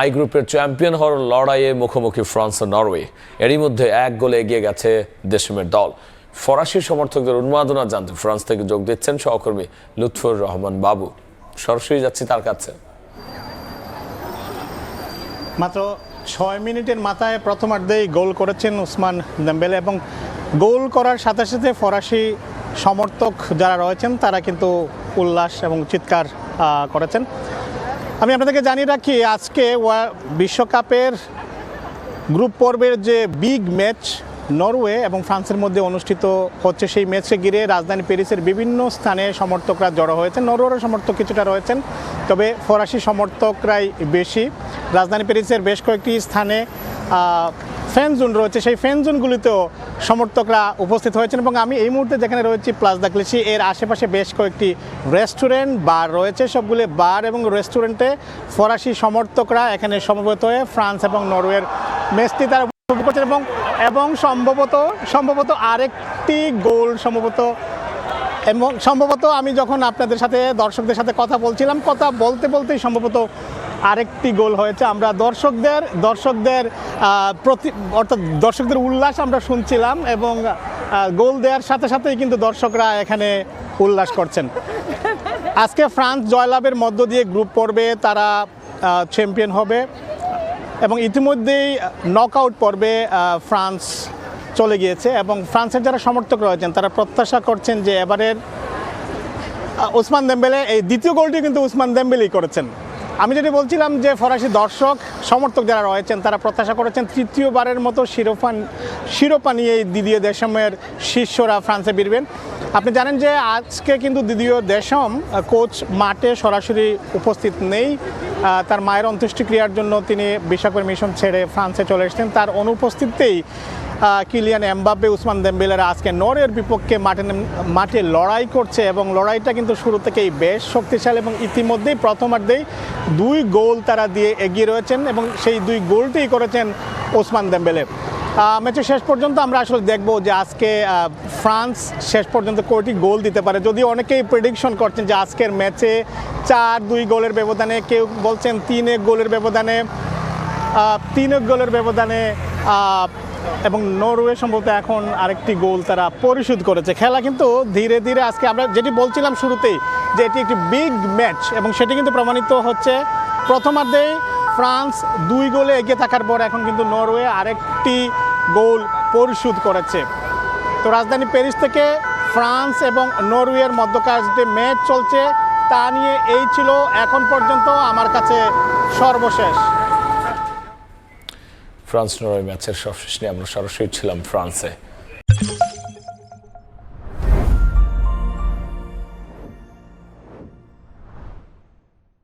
I গ্রুপের champion হওয়ার লড়াইয়ে মুখোমুখি ফ্রান্স ও নরওয়ে। এরই মধ্যে 1 গোলে এগিয়ে গেছে দেশমের দল। ফরাসি সমর্থকদের উন্মাদনা জানতে ফ্রান্স থেকে যোগ দিচ্ছেন সহকর্মী লুৎফর রহমান বাবু। সরাসরি যাচ্ছি তার কাছে। মাত্র 6 মিনিটের মাথায় প্রথমার্ধেই গোল করেছেন ওসমান দেমবেলে এবং গোল করার সাথে সাথে ফরাসি সমর্থক যারা রয়েছেন তারা কিন্তু উল্লাস এবং চিৎকার করেছেন। আমি আপনাদেরকে জানিয়ে রাখি, আজকে বিশ্বকাপের গ্রুপ পর্বের যে বিগ ম্যাচ নরওয়ে এবং ফ্রান্সের মধ্যে অনুষ্ঠিত হচ্ছে, সেই ম্যাচকে ঘিরে রাজধানী প্যারিসের বিভিন্ন স্থানে সমর্থকরা জড়ো হয়েছেন। নরওয়ের সমর্থক কিছুটা রয়েছেন, তবে ফরাসি সমর্থকরাই বেশি। রাজধানী প্যারিসের বেশ কয়েকটি স্থানে ফ্যান জোন রয়েছে, সেই ফ্যান জোনগুলিতেও সমর্থকরা উপস্থিত হয়েছেন এবং আমি এই মুহূর্তে যেখানে রয়েছি প্লাস দ্য ক্লিশি, এর আশেপাশে বেশ কয়েকটি রেস্টুরেন্ট বার রয়েছে। সবগুলো বার এবং রেস্টুরেন্টে ফরাসি সমর্থকরা এখানে সমবেত হয়ে ফ্রান্স এবং নরওয়ের ম্যাচটি তারা উপভোগ করছেন এবং সম্ভবত আরেকটি গোল সম্ভবত আমি যখন আপনাদের সাথে দর্শকদের সাথে কথা বলতেই সম্ভবত আরেকটি গোল হয়েছে। আমরা দর্শকদের উল্লাস আমরা শুনছিলাম এবং গোল দেওয়ার সাথে সাথেই কিন্তু দর্শকরা এখানে উল্লাস করছেন। আজকে ফ্রান্স জয়লাভের মধ্য দিয়ে গ্রুপ পর্বে তারা চ্যাম্পিয়ন হবে এবং ইতিমধ্যেই নকআউট পর্বে ফ্রান্স চলে গিয়েছে এবং ফ্রান্সের যারা সমর্থক রয়েছেন তারা প্রত্যাশা করছেন যে এবারের ওসমান দেমবেলে, এই দ্বিতীয় গোলটি কিন্তু ওসমান দেমবেলেই করেছেন। আমি যেটি বলছিলাম যে ফরাসি সমর্থক যারা রয়েছেন তারা প্রত্যাশা করেছেন তৃতীয়বারের মতো শিরোপা নিয়ে দিদিয়ে দেশমের শিষ্যরা ফ্রান্সে ফিরবেন। আপনি জানেন যে আজকে কিন্তু দিদিয়ে দেশম কোচ মাঠে সরাসরি উপস্থিত নেই। তার মায়ের অন্ত্যেষ্টিক্রিয়ার জন্য তিনি বিশ্বকাপের মিশন ছেড়ে ফ্রান্সে চলে এসেছেন। তার অনুপস্থিতিতেই কিলিয়ান এমবাপ্পে, ওসমান দেমবেলেরা আজকে নরওয়ের বিপক্ষে মাঠে লড়াই করছে এবং লড়াইটা কিন্তু শুরু থেকেই বেশ শক্তিশালী এবং ইতিমধ্যেই প্রথমার্ধেই 2 গোল তারা দিয়ে এগিয়ে রয়েছেন এবং সেই 2 গোলটিই করেছেন ওসমান দেমবেলে। ম্যাচের শেষ পর্যন্ত আমরা আসলে দেখব যে আজকে ফ্রান্স শেষ পর্যন্ত কয়টি গোল দিতে পারে। যদিও অনেকেই প্রেডিকশন করছেন যে আজকের ম্যাচে 4-2 গোলের ব্যবধানে, কেউ বলছেন 3-1 গোলের ব্যবধানে, 3-1 গোলের ব্যবধানে এবং নরওয়ে সম্ভবত এখন আরেকটি গোল তারা পরিশোধ করেছে। খেলা কিন্তু ধীরে ধীরে আজকে আমরা যেটি বলছিলাম শুরুতেই যে এটি একটি বিগ ম্যাচ এবং সেটি কিন্তু প্রমাণিত হচ্ছে। প্রথমার্ধেই ফ্রান্স 2 গোলে এগিয়ে থাকার পর এখন কিন্তু নরওয়ে আরেকটি গোল পরিশোধ করেছে। তো রাজধানী প্যারিস থেকে ফ্রান্স এবং নরওয়ের মধ্যকার যে ম্যাচ চলছে তা নিয়ে এই ছিল এখন পর্যন্ত আমার কাছে সর্বশেষ। ফ্রান্স নরওয়ে ম্যাচের সবশেষ নিয়ে আমরা সরাসরি ছিলাম ফ্রান্সে।